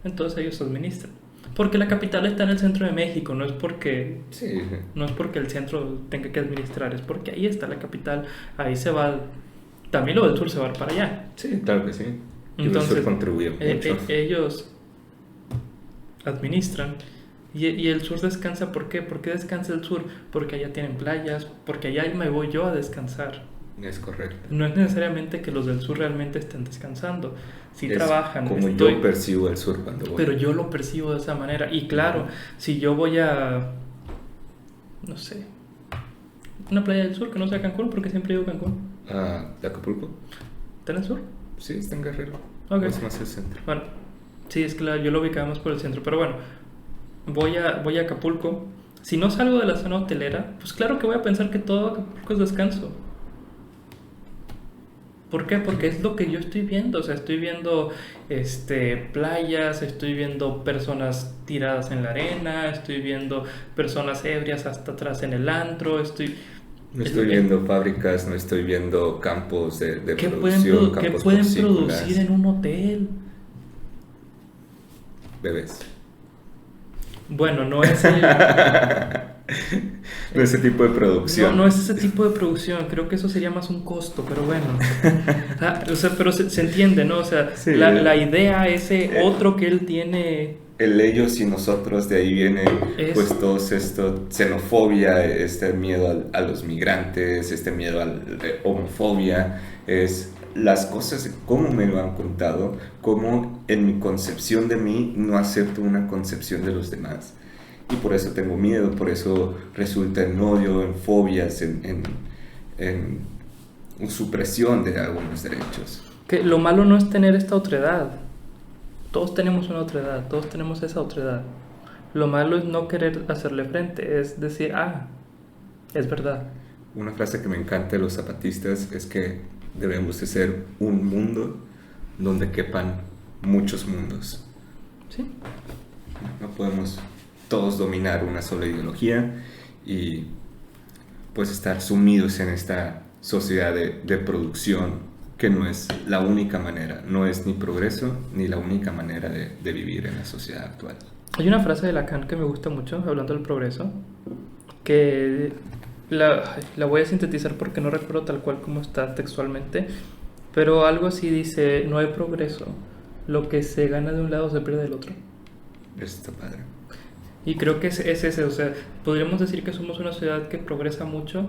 entonces ellos administran. Porque la capital está en el centro de México, no es porque el centro tenga que administrar, es porque ahí está la capital, ahí se va, también lo del sur se va para allá. Sí, claro que sí. Entonces, el sur contribuye mucho. Ellos administran y el sur descansa. ¿Por qué? ¿Por qué descansa el sur? Porque allá tienen playas, porque allá me voy yo a descansar. Es correcto. No es necesariamente que los del sur realmente estén descansando. Sí es trabajan. Como yo percibo el sur cuando voy. Pero yo lo percibo de esa manera. Y claro, si yo voy a... no sé... una playa del sur que no sea Cancún, porque siempre digo Cancún. ¿De Acapulco? ¿Está en el sur? Sí, está en Guerrero. Okay. Es más el centro. Bueno, sí, es que yo lo ubicaba más por el centro. Pero bueno, voy a Acapulco. Si no salgo de la zona hotelera, pues claro que voy a pensar que todo Acapulco es descanso. ¿Por qué? Porque es lo que yo estoy viendo. O sea, estoy viendo playas, estoy viendo personas tiradas en la arena, estoy viendo personas ebrias hasta atrás en el antro, No estoy viendo fábricas, no estoy viendo campos de producción, ¿qué pueden producir en un hotel? Bebés. Bueno, no es el... no ese tipo de producción. No es ese tipo de producción. Creo que eso sería más un costo, pero bueno. O sea, pero se entiende, ¿no? O sea, sí, la idea, ese otro que él tiene... El ellos y nosotros, de ahí viene pues todo esto, xenofobia, este miedo a los migrantes, este miedo a la homofobia, es las cosas como me lo han contado, como en mi concepción de mí no acepto una concepción de los demás. y por eso tengo miedo, por eso resulta en odio, en fobias, en supresión de algunos derechos. Que lo malo no es tener esta otredad. Todos tenemos una otredad, todos tenemos esa otredad. Lo malo es no querer hacerle frente, es decir, es verdad. Una frase que me encanta de los zapatistas es que debemos de ser un mundo donde quepan muchos mundos. Sí. No podemos todos dominar una sola ideología y pues estar sumidos en esta sociedad de producción que no es la única manera, no es ni progreso ni la única manera de vivir en la sociedad actual. Hay una frase de Lacan que me gusta mucho, hablando del progreso, que la voy a sintetizar porque no recuerdo tal cual como está textualmente, pero algo así dice: no hay progreso, lo que se gana de un lado se pierde del otro. Eso está padre. Y creo que es ese, o sea, podríamos decir que somos una sociedad que progresa mucho,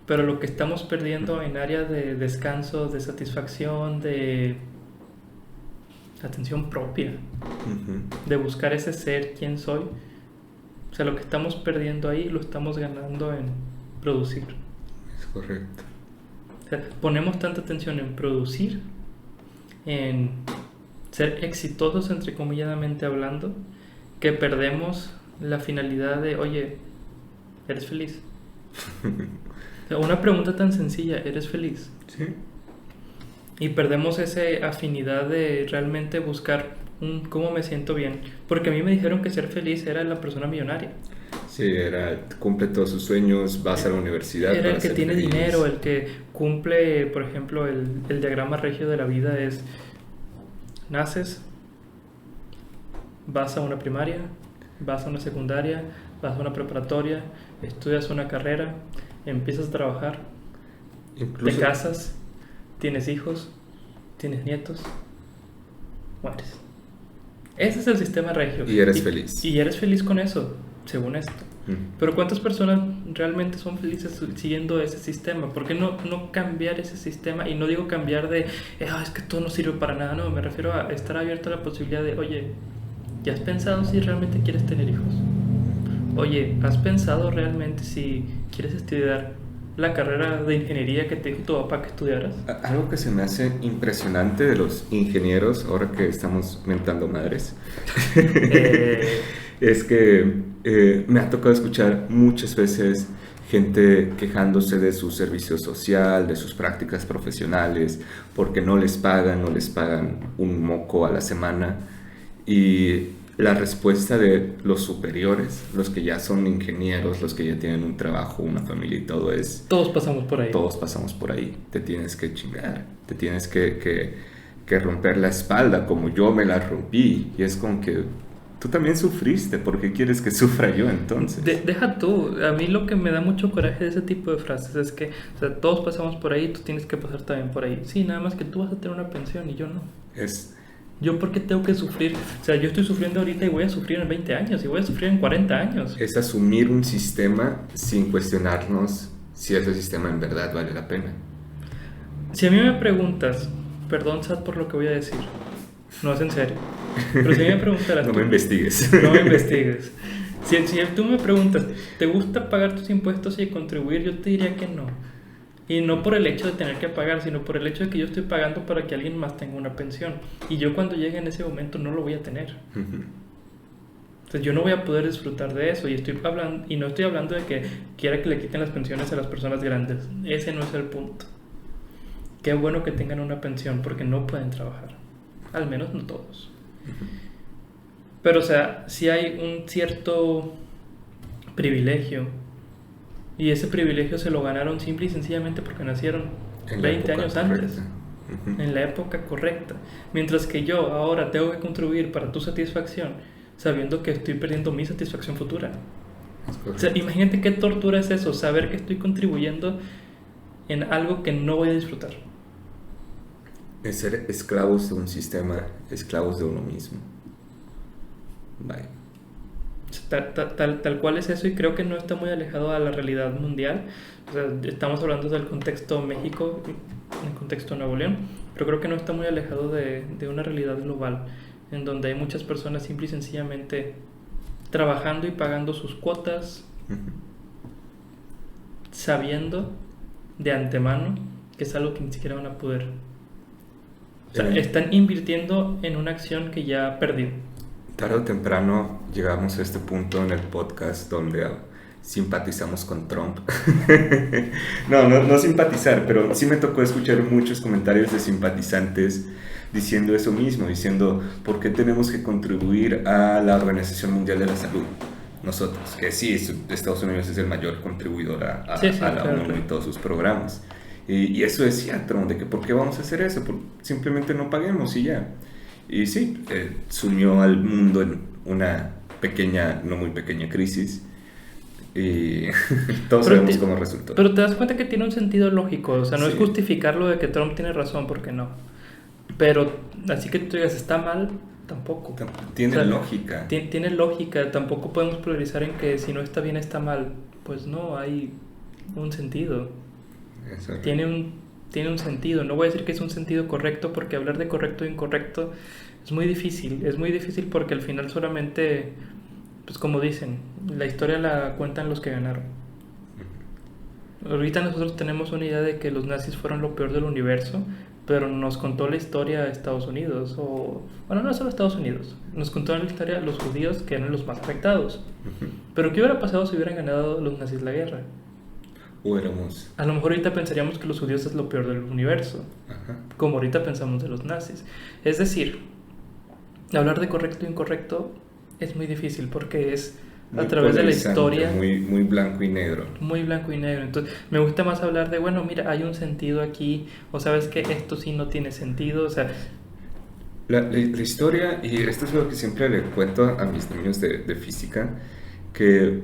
pero lo que estamos perdiendo en área de descanso, de satisfacción, de atención propia, de buscar ese ser, quién soy, o sea, lo que estamos perdiendo ahí lo estamos ganando en producir. Es correcto. O sea, ponemos tanta atención en producir, en ser exitosos, entrecomilladamente hablando, que perdemos la finalidad de, oye, ¿eres feliz? O sea, una pregunta tan sencilla, ¿eres feliz? Sí. Y perdemos esa afinidad de realmente buscar cómo me siento bien. Porque a mí me dijeron que ser feliz era la persona millonaria. Sí, cumple todos sus sueños, vas a la universidad. Era el para que ser tiene feliz. dinero, el que cumple, por ejemplo, el diagrama regio de la vida es: naces, vas a una primaria, vas a una secundaria, vas a una preparatoria, estudias una carrera, empiezas a trabajar, Incluso, te casas, tienes hijos, tienes nietos, mueres. Ese es el sistema regio. Y eres feliz. Y eres feliz con eso, según esto. Pero ¿cuántas personas realmente son felices siguiendo ese sistema? ¿Por qué no cambiar ese sistema? Y no digo cambiar de, es que todo no sirve para nada, no, me refiero a estar abierto a la posibilidad de, oye, ¿ya has pensado si realmente quieres tener hijos? Oye, ¿has pensado realmente si quieres estudiar la carrera de ingeniería que te dijo tu papá que estudiaras? Algo que se me hace impresionante de los ingenieros, ahora que estamos mentando madres, es que me ha tocado escuchar muchas veces gente quejándose de su servicio social, de sus prácticas profesionales, porque no les pagan un moco a la semana. Y la respuesta de los superiores, los que ya son ingenieros, los que ya tienen un trabajo, una familia y todo, es: todos pasamos por ahí. todos pasamos por ahí, te tienes que chingar, te tienes que romper la espalda como yo me la rompí. Y es como que tú también sufriste, ¿por qué quieres que sufra yo entonces? Deja tú, a mí lo que me da mucho coraje de ese tipo de frases es que, o sea, todos pasamos por ahí, tú tienes que pasar también por ahí. Sí, nada más que tú vas a tener una pensión y yo no. ¿Yo por qué tengo que sufrir? O sea, yo estoy sufriendo ahorita y voy a sufrir en 20 años y voy a sufrir en 40 años. Es asumir un sistema sin cuestionarnos si ese sistema en verdad vale la pena. Si a mí me preguntas, perdón, Sad, por lo que voy a decir, no es en serio, pero si a mí me preguntaras... No me investigues. No me investigues. Si tú me preguntas, ¿te gusta pagar tus impuestos y contribuir? Yo te diría que no. Y no por el hecho de tener que pagar, sino por el hecho de que yo estoy pagando para que alguien más tenga una pensión. Y yo cuando llegue en ese momento no lo voy a tener. Entonces yo no voy a poder disfrutar de eso. Y no estoy hablando de que quiera que le quiten las pensiones a las personas grandes. Ese no es el punto. Qué bueno que tengan una pensión porque no pueden trabajar. Al menos no todos. Pero o sea, si hay un cierto privilegio, y ese privilegio se lo ganaron simple y sencillamente porque nacieron 20 años antes, en la época correcta. Mientras que yo ahora tengo que contribuir para tu satisfacción, sabiendo que estoy perdiendo mi satisfacción futura. O sea, imagínate qué tortura es eso, saber que estoy contribuyendo en algo que no voy a disfrutar. Es ser esclavos de un sistema, esclavos de uno mismo. Bye. Tal cual es eso, y creo que no está muy alejado a la realidad mundial. O sea, estamos hablando del contexto México, en el contexto Nuevo León, pero creo que no está muy alejado de una realidad global, en donde hay muchas personas simple y sencillamente trabajando y pagando sus cuotas, sabiendo de antemano que es algo que ni siquiera van a poder. O sea, están invirtiendo en una acción que ya perdió. Tarde o temprano llegamos a este punto en el podcast donde simpatizamos con Trump. No simpatizar, pero sí me tocó escuchar muchos comentarios de simpatizantes diciendo eso mismo, diciendo ¿por qué tenemos que contribuir a la Organización Mundial de la Salud? Nosotros, que sí, Estados Unidos es el mayor contribuidor a la ONU y todos sus programas. Y eso decía Trump, de que ¿por qué vamos a hacer eso? Simplemente no paguemos y ya. Y sí, sumió al mundo en una pequeña, no muy pequeña crisis. Y todos sabemos cómo resultó. Pero te das cuenta que tiene un sentido lógico. O sea, no es justificarlo de que Trump tiene razón, porque no. Pero así que tú digas, ¿está mal? Tampoco. Tiene lógica. Tiene lógica. Tampoco podemos priorizar en que si no está bien, está mal. Pues no, hay un sentido. Tiene un sentido. No voy a decir que es un sentido correcto, porque hablar de correcto e incorrecto es muy difícil. Es muy difícil porque al final solamente, pues como dicen, la historia la cuentan los que ganaron. Ahorita nosotros tenemos una idea de que los nazis fueron lo peor del universo, pero nos contó la historia de Estados Unidos, bueno, no solo Estados Unidos, nos contó la historia de los judíos, que eran los más afectados. Pero ¿qué hubiera pasado si hubieran ganado los nazis la guerra? A lo mejor ahorita pensaríamos que los judíos es lo peor del universo, como ahorita pensamos de los nazis. Es decir, hablar de correcto e incorrecto es muy difícil porque es a través de la historia. Muy blanco y negro. Muy blanco y negro. Entonces, me gusta más hablar de, bueno, mira, hay un sentido aquí, o sabes que esto sí no tiene sentido, o sea. La historia, y esto es lo que siempre le cuento a mis niños de física, que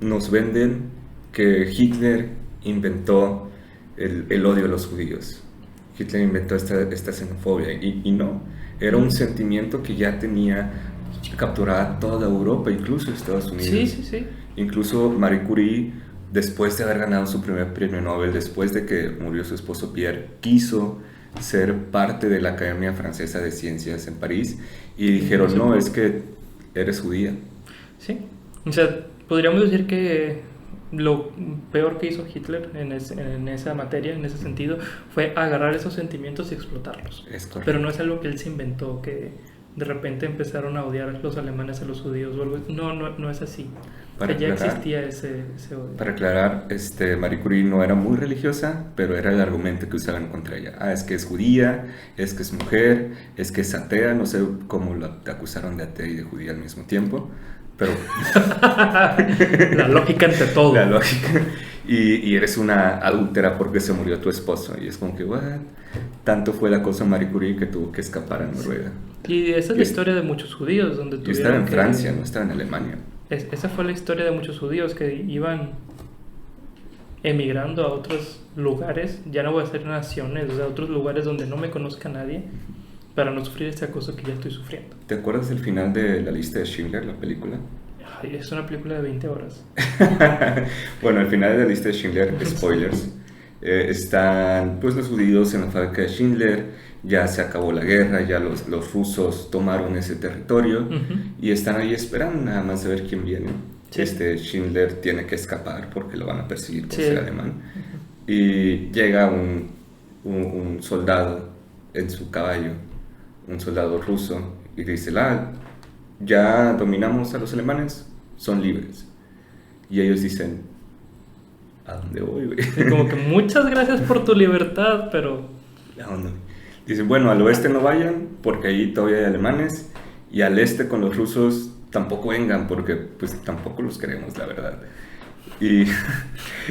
nos venden que Hitler inventó el odio a los judíos. Hitler inventó esta xenofobia, y no, era un sentimiento que ya tenía capturada toda Europa, incluso Estados Unidos. Sí. Incluso Marie Curie, después de haber ganado su primer premio Nobel, después de que murió su esposo Pierre, quiso ser parte de la Academia Francesa de Ciencias en París, y dijeron, no, es que eres judía. Sí, o sea, podríamos decir que lo peor que hizo Hitler en esa materia, en ese sentido, fue agarrar esos sentimientos y explotarlos. Pero no es algo que él se inventó, que de repente empezaron a odiar los alemanes a los judíos o algo. No es así. Ya existía ese odio. Para aclarar, Marie Curie no era muy religiosa, pero era el argumento que usaban contra ella. Es que es judía, es que es mujer, es que es atea. No sé cómo la acusaron de atea y de judía al mismo tiempo, pero la lógica ante todo. La lógica. Y eres una adúltera porque se murió tu esposo. Y es como que, ¿what? Tanto fue la cosa Marie Curie que tuvo que escapar a Noruega. Y esa es la historia de muchos judíos. Donde estaba en Francia, no estaba en Alemania. Esa fue la historia de muchos judíos que iban emigrando a otros lugares, ya no voy a decir naciones, o sea, a otros lugares donde no me conozca nadie, para no sufrir este acoso que ya estoy sufriendo. ¿Te acuerdas del final de La Lista de Schindler, la película? Ay, es una película de 20 horas. Bueno, al final de La Lista de Schindler, spoilers, están pues los judíos en la fábrica de Schindler. Ya se acabó la guerra, ya los rusos tomaron ese territorio, y están ahí esperando nada más a ver quién viene. Sí. Schindler tiene que escapar porque lo van a perseguir por ser alemán. Y llega un soldado en su caballo, un soldado ruso, y dice, ya dominamos a los alemanes, son libres. Y ellos dicen, ¿a dónde voy, güey? Sí, como que muchas gracias por tu libertad, pero... ¿A dónde? Dicen, bueno, al oeste no vayan porque ahí todavía hay alemanes, y al este con los rusos tampoco vengan porque pues tampoco los queremos, la verdad. Y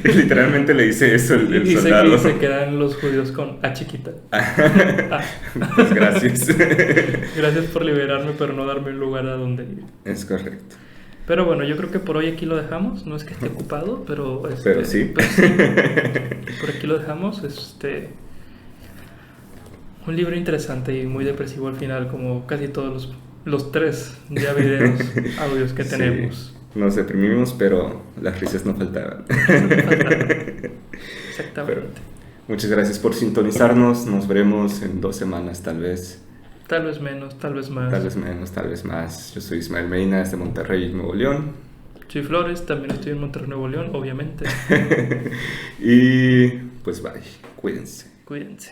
literalmente le dice eso el soldado. Y se quedan los judíos con A chiquita. Pues gracias. Gracias por liberarme, pero no darme un lugar a donde ir. Es correcto. Pero bueno, yo creo que por hoy aquí lo dejamos. No es que esté ocupado, pero... pero sí. Por aquí lo dejamos. Un libro interesante y muy depresivo al final, como casi todos los tres ya videos, audios que tenemos. Sí, nos deprimimos, pero las risas no faltaban. Exactamente. Pero muchas gracias por sintonizarnos. Nos veremos en 2 semanas, tal vez. Tal vez menos, tal vez más. Tal vez menos, tal vez más. Yo soy Ismael Medina, desde Monterrey, Nuevo León. Soy Flores, también estoy en Monterrey, Nuevo León, obviamente. Y pues bye, cuídense. Cuídense.